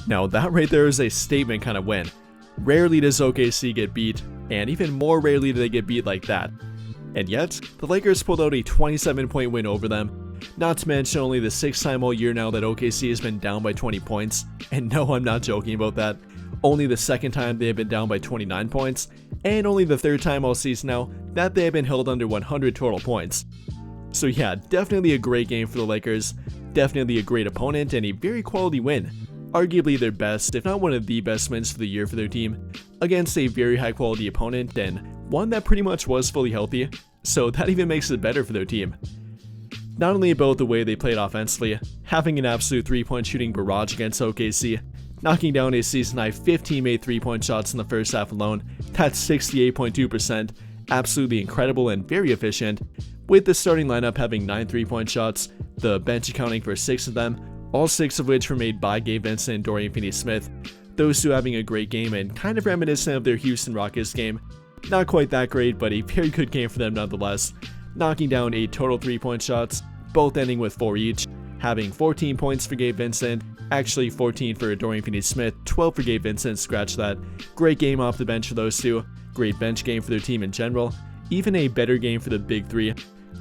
Now that right there is a statement kind of win. Rarely does OKC get beat, and even more rarely do they get beat like that. And yet, the Lakers pulled out a 27-point win over them, not to mention only the 6th time all year now that OKC has been down by 20 points, and no, I'm not joking about that, only the 2nd time they have been down by 29 points, and only the 3rd time all season now that they have been held under 100 total points. So yeah, definitely a great game for the Lakers, definitely a great opponent, and a very quality win. Arguably their best, if not one of the best wins for the year for their team, against a very high quality opponent and one that pretty much was fully healthy, so that even makes it better for their team. Not only about the way they played offensively, having an absolute 3-point shooting barrage against OKC, knocking down a season high 15 made 3-point shots in the first half alone, that's 68.2%, absolutely incredible and very efficient, with the starting lineup having 9 3-point shots, the bench accounting for 6 of them, all 6 of which were made by Gabe Vincent and Dorian Finney-Smith, those two having a great game and kind of reminiscent of their Houston Rockets game. Not quite that great, but a very good game for them nonetheless, knocking down 8 total 3-point shots, both ending with 4 each, having 14 points for Gabe Vincent, actually 14 for Dorian Finney-Smith, 12 for Gabe Vincent, scratch that. Great game off the bench for those two, great bench game for their team in general, even a better game for the big three,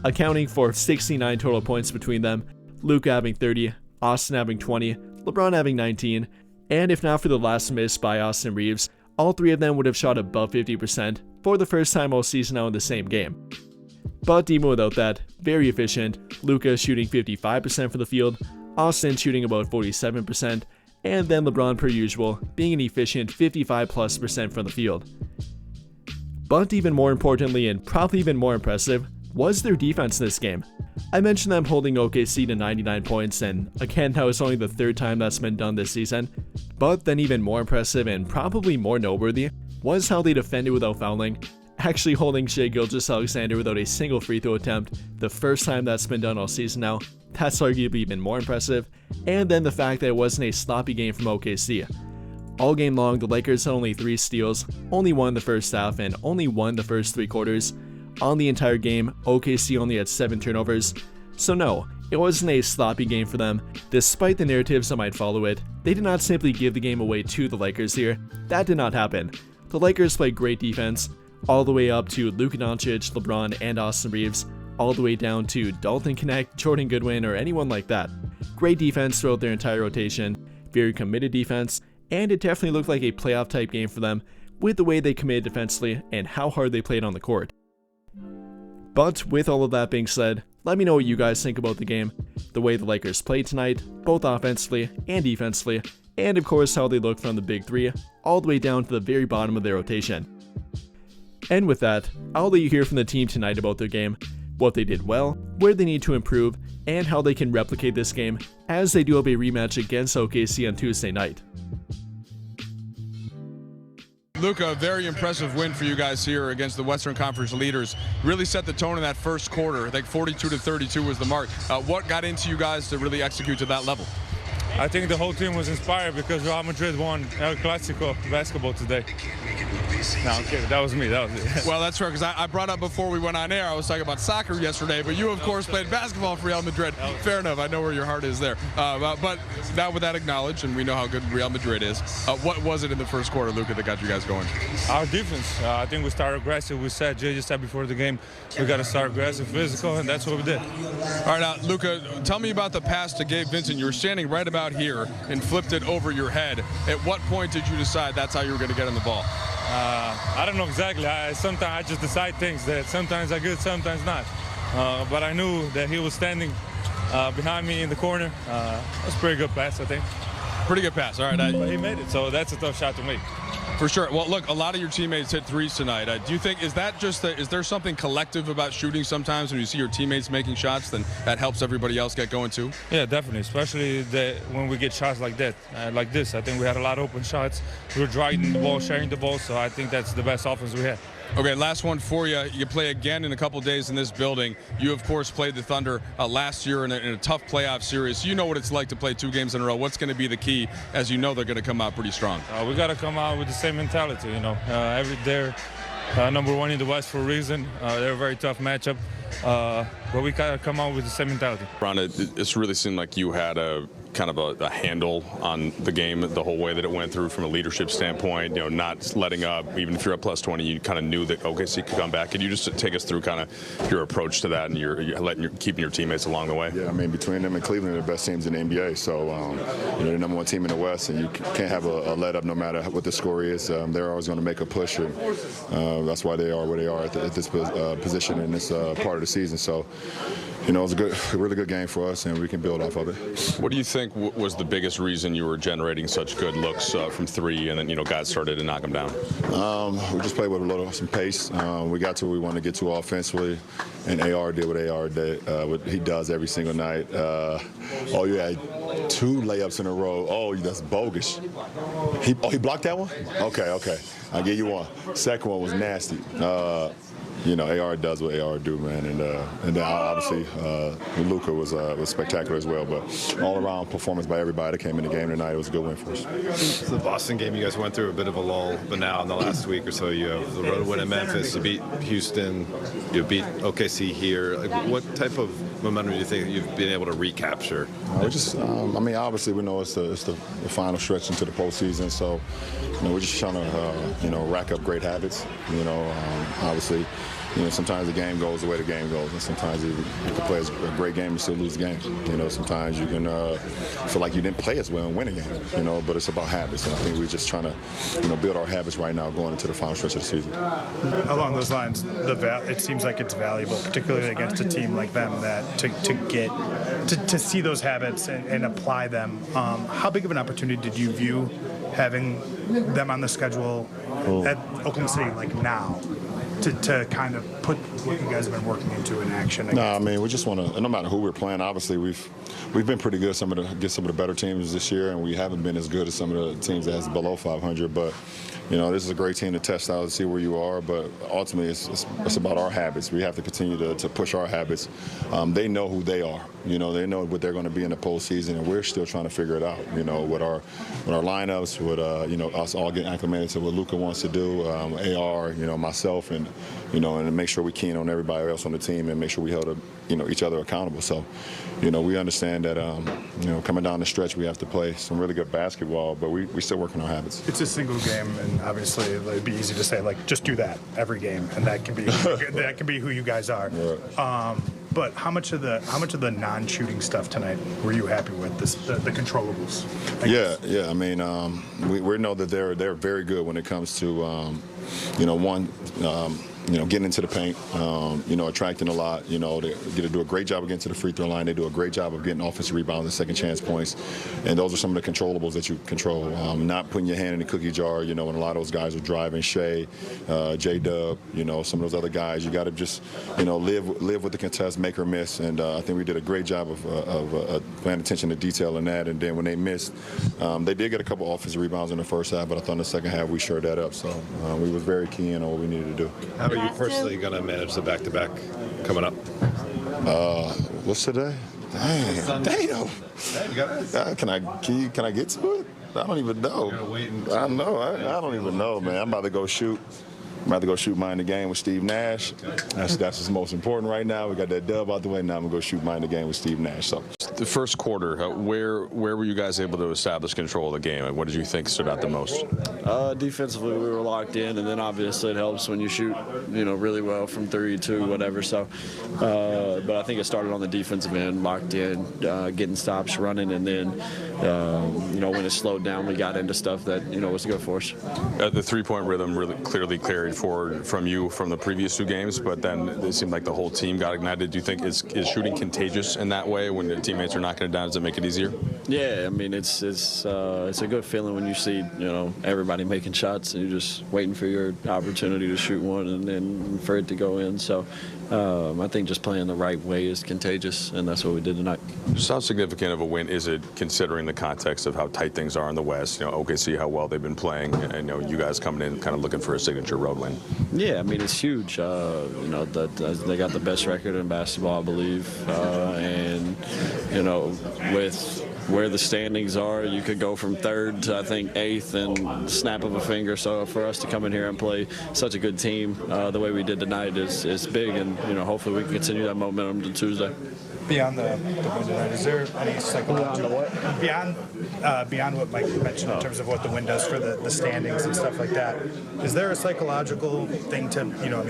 accounting for 69 total points between them, Luka having 30, Austin having 20, LeBron having 19, and if not for the last miss by Austin Reeves, all 3 of them would have shot above 50% for the first time all season now in the same game. But even without that, very efficient, Luka shooting 55% from the field, Austin shooting about 47%, and then LeBron per usual, being an efficient 55+% from the field. But even more importantly, and probably even more impressive, was their defense in this game. I mentioned them holding OKC to 99 points, and again, that was only the 3rd time that's been done this season. But then even more impressive and probably more noteworthy was how they defended without fouling, actually holding Shai Gilgeous-Alexander without a single free throw attempt, the first time that's been done all season now. That's arguably even more impressive, and then the fact that it wasn't a sloppy game from OKC. All game long, the Lakers had only 3 steals, only 1 in the first half, and only 1 in the first 3 quarters. On the entire game, OKC only had 7 turnovers. So no, it wasn't a sloppy game for them. Despite the narratives that might follow it, they did not simply give the game away to the Lakers here. That did not happen. The Lakers played great defense, all the way up to Luka Doncic, LeBron, and Austin Reeves, all the way down to Dalton Knecht, Jordan Goodwin, or anyone like that. Great defense throughout their entire rotation, very committed defense, and it definitely looked like a playoff type game for them with the way they committed defensively and how hard they played on the court. But with all of that being said, let me know what you guys think about the game, the way the Lakers played tonight, both offensively and defensively, and of course how they look from the big three, all the way down to the very bottom of their rotation. And with that, I'll let you hear from the team tonight about their game, what they did well, where they need to improve, and how they can replicate this game as they do have a rematch against OKC on Tuesday night. Luka, a very impressive win for you guys here against the Western Conference leaders. Really set the tone in that first quarter. I think 42-32 was the mark. What got into you guys to really execute to that level? I think the whole team was inspired because Real Madrid won El Clásico basketball today. No, I'm kidding. That was me. That was it. Well, that's fair, because I brought up before we went on air, I was talking about soccer yesterday, but you, of course, played basketball for Real Madrid. Fair enough. I know where your heart is there. But now with that acknowledged, and we know how good Real Madrid is, what was it in the first quarter, Luka, that got you guys going? Our defense. I think we started aggressive. Jay just said before the game, we got to start aggressive, physical, and that's what we did. All right, now, Luka, tell me about the pass to Gabe Vincent. You were standing right about here and flipped it over your head. At what point did you decide that's how you were going to get on the ball? I don't know exactly. Sometimes I just decide things that sometimes are good, sometimes not. But I knew that he was standing behind me in the corner. That's a pretty good pass, I think. Pretty good pass, all right. But he made it, so that's a tough shot to make. For sure. Well, look, a lot of your teammates hit threes tonight. Do you think, is there something collective about shooting sometimes when you see your teammates making shots, then that helps everybody else get going too? Yeah, definitely, especially when we get shots like that, like this. I think we had a lot of open shots. We were driving the ball, sharing the ball, so I think that's the best offense we had. Okay, last one for you. You play again in a couple days in this building. You, of course, played the Thunder last year in a tough playoff series. You know what it's like to play 2 games in a row. What's going to be the key, as you know they're going to come out pretty strong? We got to come out with the same mentality, you know. They're number 1 in the West for a reason. They're a very tough matchup. but we gotta come out with the same mentality. Ron, it's really seemed like you had a kind of a handle on the game the whole way that it went through from a leadership standpoint, not letting up. Even if you're up plus 20, you kind of knew that OKC could come back. Could you just take us through kind of your approach to that and keeping your teammates along the way? Yeah, I mean, between them and Cleveland, they're the best teams in the NBA. So, they're the #1 team in the West, and you can't have a let up no matter what the score is. They're always going to make a push, and that's why they are where they are at this position in this part of the season. So, it was a really good game for us, and we can build off of it. What do you think was the biggest reason you were generating such good looks from three, and then guys started to knock them down? We just played with some pace. We got to where we wanted to get to offensively, and AR did what AR did. What he does every single night. You had 2 layups in a row. Oh, that's bogus. He blocked that one? Okay. I'll give you one. Second one was nasty. AR does what AR do, man, and then obviously Luka was spectacular as well. But all-around performance by everybody that came in the game tonight. It was a good win for us. The Boston game, you guys went through a bit of a lull, but now in the last week or so, you have the road win in Memphis. You beat Houston. You beat OKC here. What type of momentum do you think you've been able to recapture? Obviously we know it's the final stretch into the postseason, so we're just trying to rack up great habits. Obviously. Sometimes the game goes the way the game goes, and sometimes you can play a great game and still lose the game. Sometimes you can feel like you didn't play as well and win a game. But it's about habits, and I think we're just trying to, build our habits right now going into the final stretch of the season. Along those lines, it seems like it's valuable, particularly against a team like them, that to see those habits and apply them. How big of an opportunity did you view having them on the schedule at Oklahoma City now? To kind of put what you guys have been working into in action. We just want to. No matter who we're playing, obviously we've been pretty good against some of the better teams this year, and we haven't been as good as some of the teams that's below 500. But this is a great team to test out and see where you are. But ultimately, it's about our habits. We have to continue to push our habits. They know who they are. They know what they're going to be in the postseason, and we're still trying to figure it out. With our lineups, with us all getting acclimated to what Luka wants to do, AR, myself, and make sure we keen on everybody else on the team and make sure we held each other accountable. So, we understand that coming down the stretch, we have to play some really good basketball, but we still working on habits. It's a single game, and obviously it'd be easy to say just do that every game, and that can be who you guys are. Right. But how much of the non-shooting stuff tonight were you happy with? The controllables? Yeah. We know that they're very good when it comes to getting into the paint, attracting a lot. They do a great job of getting to the free throw line. They do a great job of getting offensive rebounds and second chance points. And those are some of the controllables that you control. Not putting your hand in the cookie jar, when a lot of those guys are driving, Shea, J-Dub, some of those other guys. You got to just, live with the contest, make or miss. And I think we did a great job of paying attention to detail in that. And then when they missed, they did get a couple offensive rebounds in the first half, but I thought in the second half we shored that up. So we was very keen on what we needed to do. How are you personally going to manage the back-to-back coming up? What's today? Damn. Can I get to it? I don't even know. I know. I don't even know, man. I'm about to go shoot. Mind the game with Steve Nash. That's what's most important right now. We got that dub out the way. Now I'm going to go shoot mind the game with Steve Nash. So. The first quarter, where were you guys able to establish control of the game? What did you think stood out the most? Defensively, we were locked in, and then obviously it helps when you shoot, really well from 3, 2, whatever. So, but I think it started on the defensive end, locked in, getting stops, running, and then, when it slowed down, we got into stuff that was good for us. The three-point rhythm really clearly carried forward from you from the previous 2 games, but then it seemed like the whole team got ignited. Do you think is shooting contagious in that way when the teammates are knocking it down? Does it make it easier? Yeah, it's a good feeling when you see everybody making shots and you're just waiting for your opportunity to shoot one and then for it to go in. So I think just playing the right way is contagious, and that's what we did tonight. Just how significant of a win is it, considering the context of how tight things are in the West? OKC, how well they've been playing, and you guys coming in kind of looking for a signature road win. Yeah, it's huge. They got the best record in basketball, I believe, and with where the standings are, you could go from third to I think eighth in snap of a finger. So for us to come in here and play such a good team the way we did tonight is big, and hopefully we can continue that momentum to Tuesday. Beyond the win tonight, is there any psychological beyond what Mike mentioned in terms of what the win does for the standings and stuff like that? Is there a psychological thing to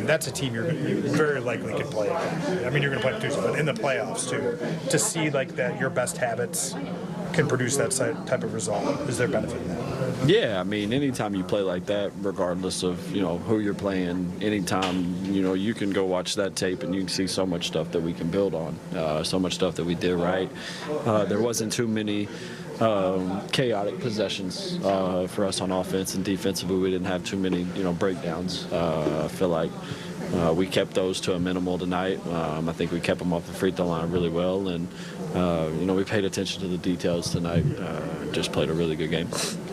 that's a team you very likely could play again. I mean, you're going to play Tuesday, but in the playoffs too, to see like that your best habits can produce that type of result. Is there benefit in that? Yeah, I mean, anytime you play like that, regardless of who you're playing, anytime you can go watch that tape and you can see so much stuff that we can build on, so much stuff that we did right. There wasn't too many chaotic possessions for us on offense, and defensively we didn't have too many breakdowns. I feel like we kept those to a minimal tonight. I think we kept them off the free throw line really well, and we paid attention to the details tonight. Just played a really good game.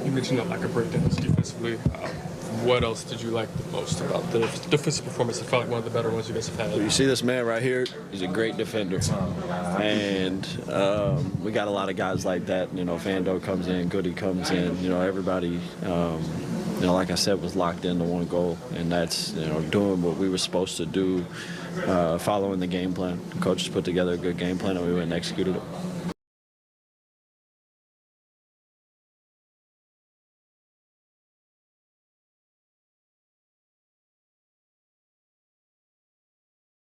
You mentioned a lack of breakdowns defensively. What else did you like the most about the defensive performance? It felt like one of the better ones you guys have had. You see this man right here? He's a great defender. And we got a lot of guys like that. Fando comes in, Goody comes in. Everybody, like I said, was locked into one goal. And that's, doing what we were supposed to do, following the game plan. The coaches put together a good game plan, and we went and executed it.